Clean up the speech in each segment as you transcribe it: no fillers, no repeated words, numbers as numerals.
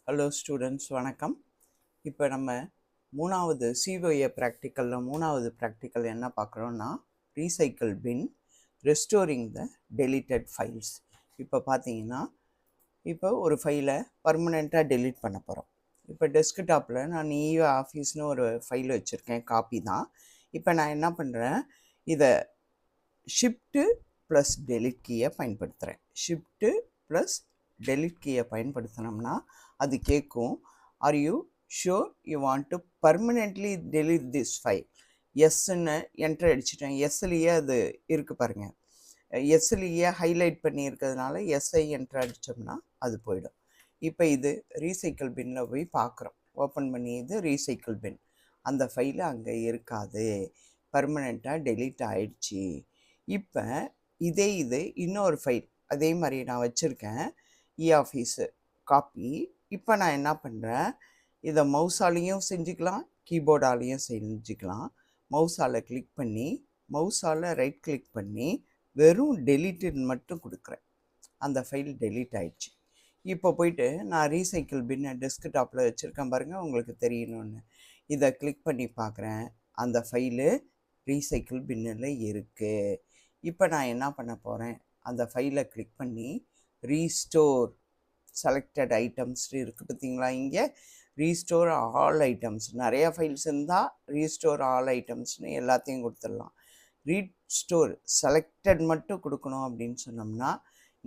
Hello students, வணக்கம். இப்போ நம்ம மூணாவது சிஓஏ ப்ராக்டிக்கலில் மூணாவது ப்ராக்டிக்கல் என்ன பார்க்குறோன்னா, ரீசைக்கிள் பின் ரெஸ்டோரிங் த டெலிட்டட் ஃபைல்ஸ். இப்போ பார்த்தீங்கன்னா, இப்போ ஒரு ஃபைலை பர்மனெண்ட்டாக டெலீட் பண்ண போகிறோம். இப்போ டெஸ்க்டாப்பில் நான் இஓ ஆஃபீஸ்னு ஒரு ஃபைல் வச்சுருக்கேன், காப்பி தான். இப்போ நான் என்ன பண்ணுறேன், இதை ஷிஃப்ட்டு ப்ளஸ் டெலிட் கீயை பயன்படுத்துகிறேன். ஷிஃப்ட்டு ப்ளஸ் டெலிட் கீயை பயன்படுத்தினோம்னா அது கேட்கும், are you sure you want to permanently delete this file. எஸ்ன்னு என்டர் அடிச்சிட்டேன். எஸ்லேயே அது இருக்குது பாருங்கள், எஸ்லேயே ஹைலைட் பண்ணியிருக்கிறதுனால எஸ்ஐ என்டர் அடித்தோம்னா அது போயிடும். இப்போ இது ரீசைக்கிள் பின்னில் போய் பார்க்குறோம். ஓப்பன் பண்ணி இது ரீசைக்கிள் பின், அந்த ஃபைலு அங்கே இருக்காது, பர்மனெண்ட்டாக டெலீட் ஆயிடுச்சு. இப்போ இது இன்னொரு ஃபைல் அதே மாதிரி நான் வச்சுருக்கேன், ஆஃபீஸு காப்பி. இப்போ நான் என்ன பண்ணுறேன், இதை மவுஸாலையும் செஞ்சுக்கலாம், கீபோர்டாலையும் செஞ்சுக்கலாம். மவுஸால் கிளிக் பண்ணி, மவுஸால் ரைட் கிளிக் பண்ணி வெறும் டெலீட்டுன்னு மட்டும் கொடுக்குறேன். அந்த ஃபைல் டெலீட் ஆயிடுச்சு. இப்போ போயிட்டு நான் ரீசைக்கிள் பின்னை டெஸ்க்டாப்பில் வச்சுருக்கேன் பாருங்கள், உங்களுக்கு தெரியணும்னு. இதை கிளிக் பண்ணி பார்க்குறேன், அந்த ஃபைலு ரீசைக்கிள் பின்னில் இருக்குது. இப்போ நான் என்ன பண்ண போகிறேன், அந்த ஃபைலை கிளிக் பண்ணி ரீஸ்டோர் செலக்டட் ஐட்டம்ஸ் இருக்குது பார்த்தீங்களா, இங்கே ரீஸ்டோர் ஆல் ஐட்டம்ஸ். நிறையா ஃபைல்ஸ் இருந்தால் ரீஸ்டோர் ஆல் ஐட்டம்ஸ்னு எல்லாத்தையும் கொடுத்துடலாம். ரீஸ்டோர் செலக்டட் மட்டும் கொடுக்கணும் அப்படின்னு சொன்னோம்னா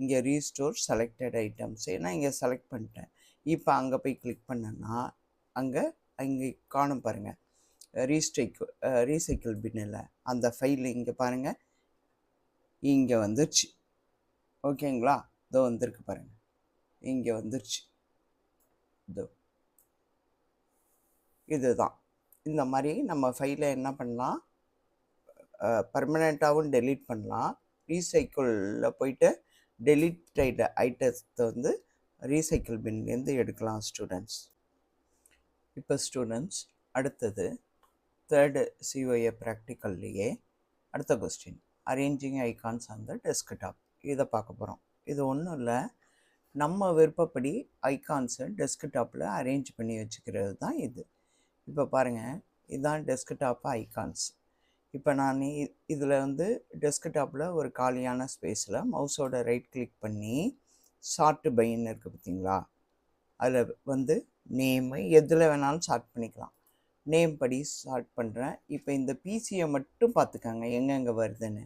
இங்கே ரீஸ்டோர் செலக்டட் ஐட்டம்ஸ், ஏன்னா இங்கே செலக்ட் பண்ணிட்டேன். இப்போ அங்கே போய் கிளிக் பண்ணேன்னா அங்கே காணும் பாருங்கள், ரீசைக்கிள் பின்னில் அந்த ஃபைல் இங்கே பாருங்கள், இங்கே வந்துருச்சு. ஓகேங்களா, இதோ வந்திருக்கு பாருங்கள், இங்கே வந்துருச்சு. இதோ இதுதான். இந்த மாதிரி நம்ம ஃபைலை என்ன பண்ணலாம், பர்மனெண்ட்டாகவும் டெலீட் பண்ணலாம். ரீசைக்கிளில் போயிட்டு டெலீட்டட் ஐட்டத்தை வந்து ரீசைக்கிள் பின்லேருந்து எடுக்கலாம் ஸ்டூடெண்ட்ஸ். இப்போ ஸ்டூடெண்ட்ஸ், அடுத்தது தேர்டு சிஓஏ ப்ராக்டிக்கல்லையே அடுத்த question, arranging icons on the desktop. இதை பார்க்க போகிறோம். இது ஒன்றும் இல்லை, நம்ம விருப்பப்படி ஐகான்ஸை டெஸ்க்டாப்பில் அரேஞ்ச் பண்ணி வச்சுக்கிறது தான் இது. இப்போ பாருங்கள், இதுதான் டெஸ்க்டாப் ஐகான்ஸ். இப்போ நான் இதில் வந்து டெஸ்க்டாப்பில் ஒரு காலியான ஸ்பேஸில் மவுஸோட ரைட் கிளிக் பண்ணி ஷார்ட் பைன்னு இருக்குது பார்த்தீங்களா, அதில் வந்து நேமு எதில் வேணாலும் ஷார்ட் பண்ணிக்கலாம். நேம் படி ஷார்ட் பண்ணுறேன். இப்போ இந்த பிசியை மட்டும் பார்த்துக்காங்க எங்கெங்கே வருதுன்னு.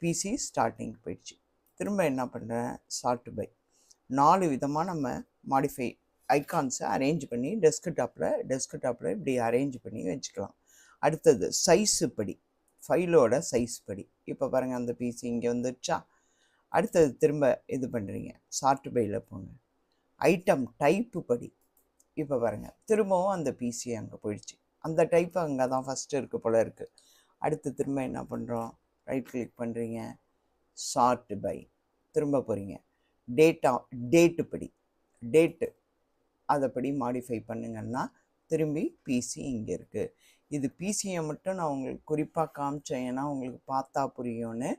பிசி ஸ்டார்டிங் போயிடுச்சு. திரும்ப என்ன பண்ணுறேன், ஷார்ட் பை. 4 விதமாக நம்ம மாடிஃபை ஐகான்ஸை அரேஞ்ச் பண்ணி டெஸ்க்டாப்பில் இப்படி அரேஞ்ச் பண்ணி வச்சுக்கலாம். அடுத்தது சைஸு படி, ஃபைலோட சைஸ் படி. இப்போ பாருங்கள், அந்த பிசி இங்கே வந்துடுச்சா. அடுத்தது திரும்ப இது பண்ணுறீங்க, ஷார்ட் பையில் போங்க, ஐட்டம் டைப்பு படி. இப்போ பாருங்கள், திரும்பவும் அந்த பிசி அங்கே போயிடுச்சு. அந்த டைப்பு அங்கே தான் ஃபஸ்ட்டு இருக்குது போல் இருக்குது. அடுத்து திரும்ப என்ன பண்ணுறோம், ரைட் கிளிக் பண்ணுறீங்க, ஷார்ட் பை, திரும்ப போகிறீங்க, டேட்டு படி, டேட்டு அதைப்படி மாடிஃபை பண்ணுங்கன்னா திரும்பி பிசி இங்கே இருக்குது. இது பிசியை மட்டும் நான் உங்களுக்கு குறிப்பாக காமிச்சேன், ஏன்னா உங்களுக்கு பார்த்தா புரியும்னு.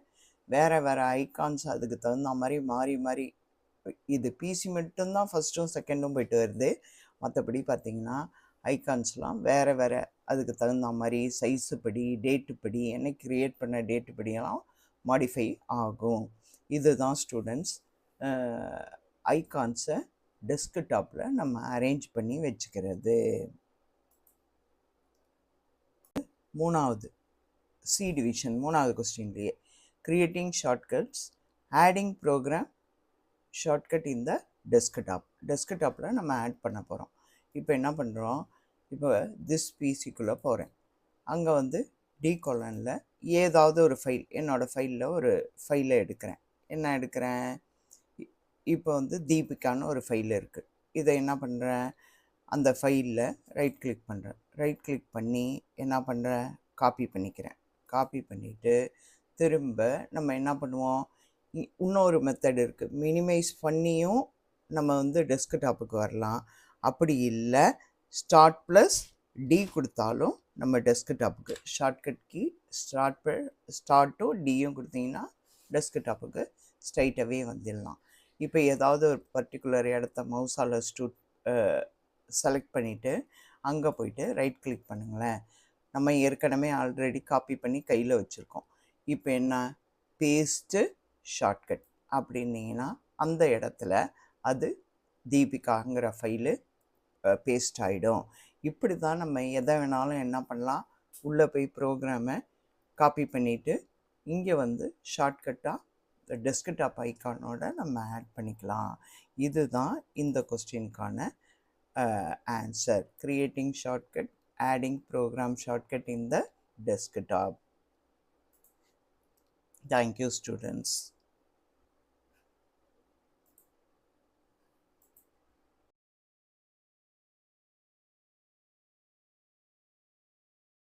வேறு ஐகான்ஸ் அதுக்கு தகுந்த மாதிரி மாறி இது பிசி மட்டும்தான் ஃபஸ்ட்டும் செகண்டும் போயிட்டு வருது. மற்றபடி பார்த்திங்கன்னா ஐகான்ஸ்லாம் வேறு அதுக்கு தகுந்த மாதிரி சைஸு படி, டேட்டு படி, என்ன க்ரியேட் பண்ண டேட்டு படியெல்லாம் மாடிஃபை ஆகும். இதுதான் ஸ்டூடெண்ட்ஸ் ஐகான்ஸை டெஸ்க்டாப்பில் நம்ம அரேஞ்ச் பண்ணி வச்சுக்கிறது. மூணாவது சி டிவிஷன், மூணாவது கொஸ்டின்லேயே creating shortcuts, adding program shortcut இந்த டெஸ்க்டாப்பில் நம்ம ஆட் பண்ண போகிறோம். இப்போ என்ன பண்ணுறோம், இப்போ திஸ் பிசிக்குள்ளே போகிறேன். அங்கே வந்து D:, ஏதாவது ஒரு ஃபைல், என்னோடய ஃபைலில் ஒரு ஃபைலை எடுக்கிறேன். என்ன எடுக்கிறேன், இப்போ வந்து தீபிகான்னு ஒரு ஃபைல் இருக்குது. இதை என்ன பண்ணுறேன், அந்த ஃபைலில் ரைட் கிளிக் பண்ணுறேன். ரைட் கிளிக் பண்ணி என்ன பண்ணுறேன், காப்பி பண்ணிக்கிறேன். காப்பி பண்ணிவிட்டு திரும்ப நம்ம என்ன பண்ணுவோம், இன்னொரு மெத்தட் இருக்குது, மினிமைஸ் பண்ணியும் நம்ம வந்து டெஸ்க்டாப்புக்கு வரலாம். அப்படி இல்லை, ஸ்டார்ட் ப்ளஸ் டி கொடுத்தாலும் நம்ம டெஸ்க்டாப்புக்கு ஷார்ட்கட் கீ ஸ்டார்ட்டும் டியும் கொடுத்தீங்கன்னா டெஸ்க்டாப்புக்கு ஸ்ட்ரைட்டாகவே வந்துடலாம். இப்போ ஏதாவது ஒரு பர்டிகுலர் இடத்த மவுஸால் செலக்ட் பண்ணிவிட்டு அங்கே போயிட்டு ரைட் கிளிக் பண்ணுங்களேன். நம்ம ஏற்கனவே ஆல்ரெடி காப்பி பண்ணி கையில் வச்சுருக்கோம். இப்போ என்ன, பேஸ்ட்டு ஷார்ட்கட் அப்படின்னீங்கன்னா அந்த இடத்துல அது தீபிகாங்கிற ஃபைலு பேஸ்ட் ஆகிடும். இப்படி தான் நம்ம எதை வேணாலும் என்ன பண்ணலாம், உள்ளே போய் ப்ரோக்ராமை காப்பி பண்ணிவிட்டு இங்கே வந்து ஷார்ட்கட்டாக டெஸ்க்டாப் ஐக்கானோட நம்ம ஆட் பண்ணிக்கலாம். இதுதான் இந்த கொஸ்டினுக்கான answer. Creating shortcut, adding program shortcut in the desktop. Thank you, students.